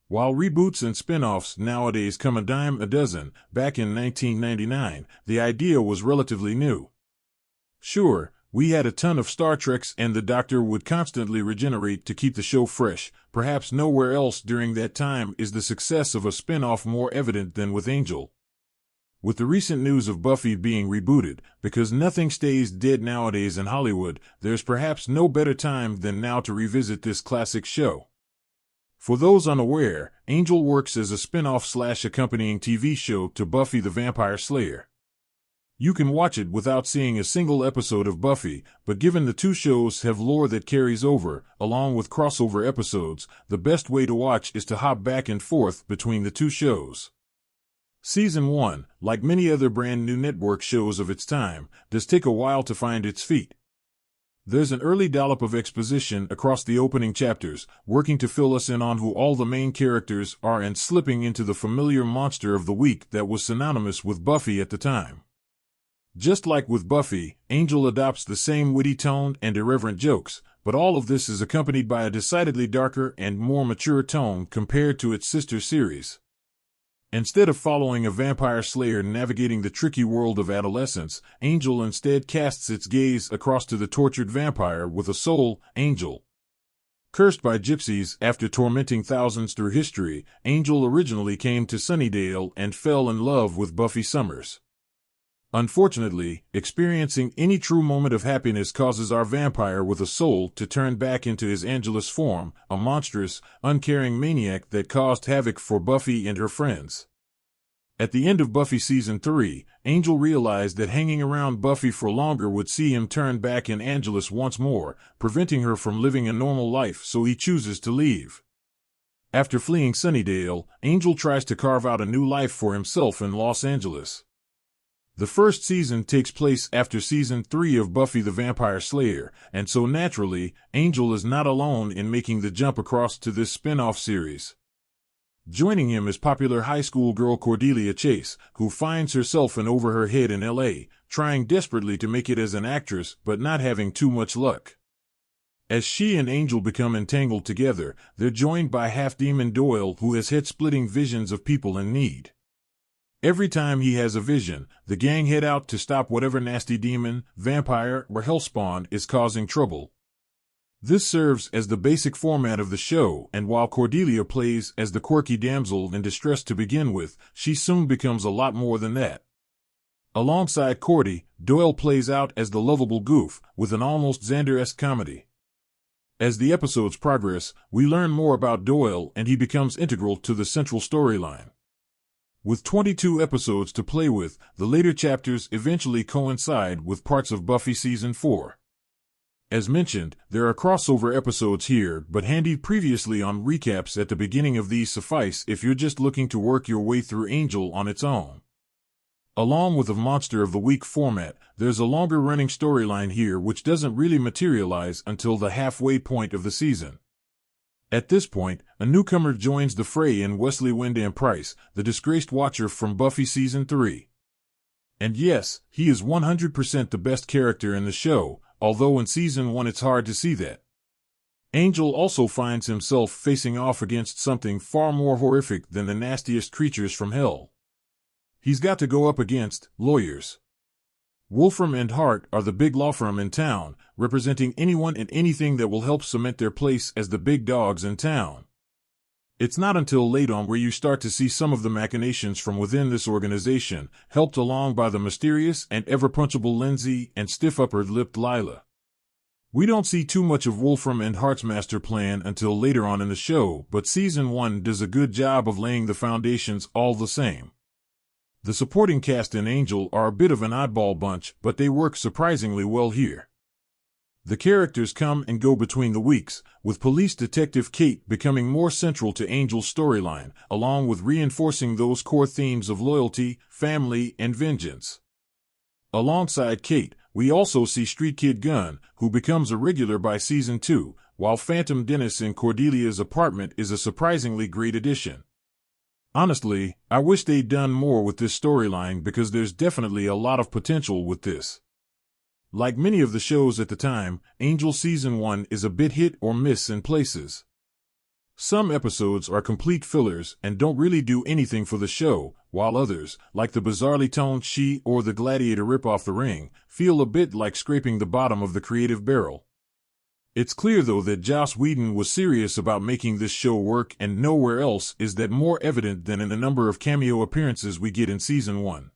While reboots and spin-offs nowadays come a dime a dozen, back in 1999, the idea was relatively new. Sure, we had a ton of Star Treks and the Doctor would constantly regenerate to keep the show fresh. Perhaps nowhere else during that time is the success of a spin-off more evident than with Angel. With the recent news of Buffy being rebooted, because nothing stays dead nowadays in Hollywood, there's perhaps no better time than now to revisit this classic show. For those unaware, Angel works as a spin-off/accompanying TV show to Buffy the Vampire Slayer. You can watch it without seeing a single episode of Buffy, but given the two shows have lore that carries over, along with crossover episodes, the best way to watch is to hop back and forth between the two shows. Season 1, like many other brand new network shows of its time, does take a while to find its feet. There's an early dollop of exposition across the opening chapters, working to fill us in on who all the main characters are and slipping into the familiar monster of the week that was synonymous with Buffy at the time. Just like with Buffy, Angel adopts the same witty tone and irreverent jokes, but all of this is accompanied by a decidedly darker and more mature tone compared to its sister series. Instead of following a vampire slayer navigating the tricky world of adolescence, Angel instead casts its gaze across to the tortured vampire with a soul, Angel. Cursed by gypsies after tormenting thousands through history, Angel originally came to Sunnydale and fell in love with Buffy Summers. Unfortunately, experiencing any true moment of happiness causes our vampire with a soul to turn back into his Angelus form, a monstrous, uncaring maniac that caused havoc for Buffy and her friends. At the end of Buffy Season 3, Angel realized that hanging around Buffy for longer would see him turn back in Angelus once more, preventing her from living a normal life, so he chooses to leave. After fleeing Sunnydale, Angel tries to carve out a new life for himself in Los Angeles. The first season takes place after Season 3 of Buffy the Vampire Slayer, and so naturally, Angel is not alone in making the jump across to this spin-off series. Joining him is popular high school girl Cordelia Chase, who finds herself in over her head in L.A., trying desperately to make it as an actress but not having too much luck. As she and Angel become entangled together, they're joined by half-demon Doyle, who has head-splitting visions of people in need. Every time he has a vision, the gang head out to stop whatever nasty demon, vampire, or hellspawn is causing trouble. This serves as the basic format of the show, and while Cordelia plays as the quirky damsel in distress to begin with, she soon becomes a lot more than that. Alongside Cordy, Doyle plays out as the lovable goof, with an almost Xander-esque comedy. As the episodes progress, we learn more about Doyle and he becomes integral to the central storyline. With 22 episodes to play with, the later chapters eventually coincide with parts of Buffy Season 4. As mentioned, there are crossover episodes here, but handy previously on recaps at the beginning of these suffice if you're just looking to work your way through Angel on its own. Along with a Monster of the Week format, there's a longer-running storyline here which doesn't really materialize until the halfway point of the season. At this point, a newcomer joins the fray in Wesley Wyndham Price, the disgraced Watcher from Buffy Season 3. And yes, he is 100% the best character in the show, although in Season 1 it's hard to see that. Angel also finds himself facing off against something far more horrific than the nastiest creatures from hell. He's got to go up against lawyers. Wolfram and Hart are the big law firm in town, representing anyone and anything that will help cement their place as the big dogs in town. It's not until late on where you start to see some of the machinations from within this organization, helped along by the mysterious and ever-punchable Lindsay and stiff-upper-lipped Lila. We don't see too much of Wolfram and Hart's master plan until later on in the show, but Season 1 does a good job of laying the foundations all the same. The supporting cast in Angel are a bit of an oddball bunch, but they work surprisingly well here. The characters come and go between the weeks, with police detective Kate becoming more central to Angel's storyline, along with reinforcing those core themes of loyalty, family, and vengeance. Alongside Kate, we also see Street Kid Gunn, who becomes a regular by Season 2, while Phantom Dennis in Cordelia's apartment is a surprisingly great addition. Honestly, I wish they'd done more with this storyline because there's definitely a lot of potential with this. Like many of the shows at the time, Angel Season 1 is a bit hit or miss in places. Some episodes are complete fillers and don't really do anything for the show, while others, like the bizarrely toned She or the Gladiator rip-off The Ring, feel a bit like scraping the bottom of the creative barrel. It's clear, though, that Joss Whedon was serious about making this show work, and nowhere else is that more evident than in the number of cameo appearances we get in Season 1.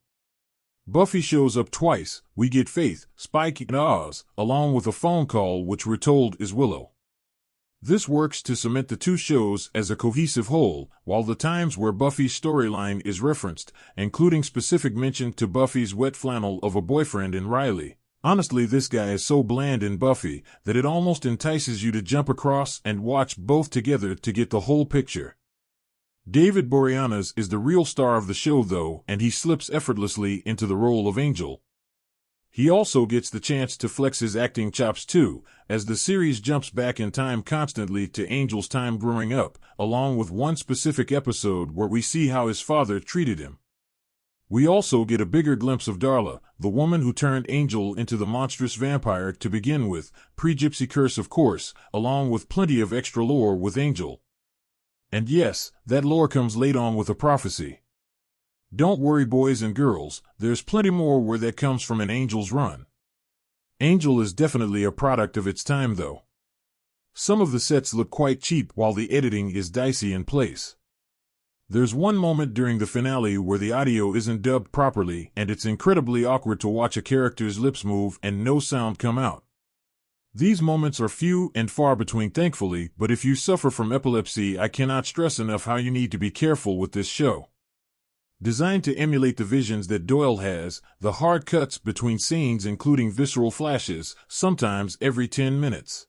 Buffy shows up twice. We get Faith, Spike, and Oz, along with a phone call which we're told is Willow. This works to cement the two shows as a cohesive whole, while the times where Buffy's storyline is referenced, including specific mention to Buffy's wet flannel of a boyfriend in Riley. Honestly, this guy is so bland in Buffy that it almost entices you to jump across and watch both together to get the whole picture. David Boreanaz is the real star of the show, though, and he slips effortlessly into the role of Angel. He also gets the chance to flex his acting chops too, as the series jumps back in time constantly to Angel's time growing up, along with one specific episode where we see how his father treated him. We also get a bigger glimpse of Darla, the woman who turned Angel into the monstrous vampire to begin with, pre-Gypsy Curse of course, along with plenty of extra lore with Angel. And yes, that lore comes late on with a prophecy. Don't worry, boys and girls, there's plenty more where that comes from in Angel's run. Angel is definitely a product of its time, though. Some of the sets look quite cheap while the editing is dicey in place. There's one moment during the finale where the audio isn't dubbed properly, and it's incredibly awkward to watch a character's lips move and no sound come out. These moments are few and far between, thankfully, but if you suffer from epilepsy, I cannot stress enough how you need to be careful with this show. Designed to emulate the visions that Doyle has, the hard cuts between scenes including visceral flashes, sometimes every 10 minutes.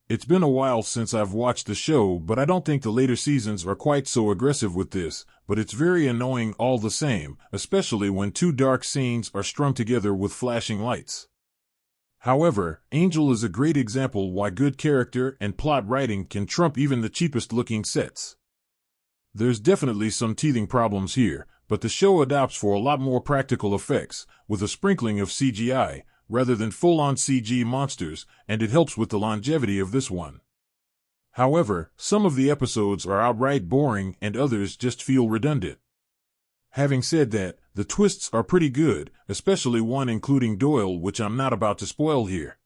It's been a while since I've watched the show, but I don't think the later seasons are quite so aggressive with this, but it's very annoying all the same, especially when two dark scenes are strung together with flashing lights. However, Angel is a great example why good character and plot writing can trump even the cheapest-looking sets. There's definitely some teething problems here, but the show adopts for a lot more practical effects, with a sprinkling of CGI, rather than full-on CG monsters, and it helps with the longevity of this one. However, some of the episodes are outright boring and others just feel redundant. Having said that, the twists are pretty good, especially one including Doyle, which I'm not about to spoil here.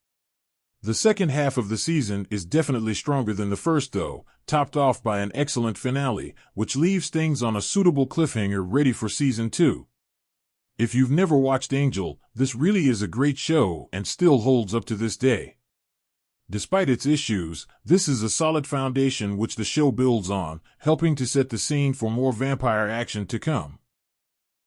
The second half of the season is definitely stronger than the first, though, topped off by an excellent finale, which leaves things on a suitable cliffhanger ready for Season 2. If you've never watched Angel, this really is a great show and still holds up to this day. Despite its issues, this is a solid foundation which the show builds on, helping to set the scene for more vampire action to come.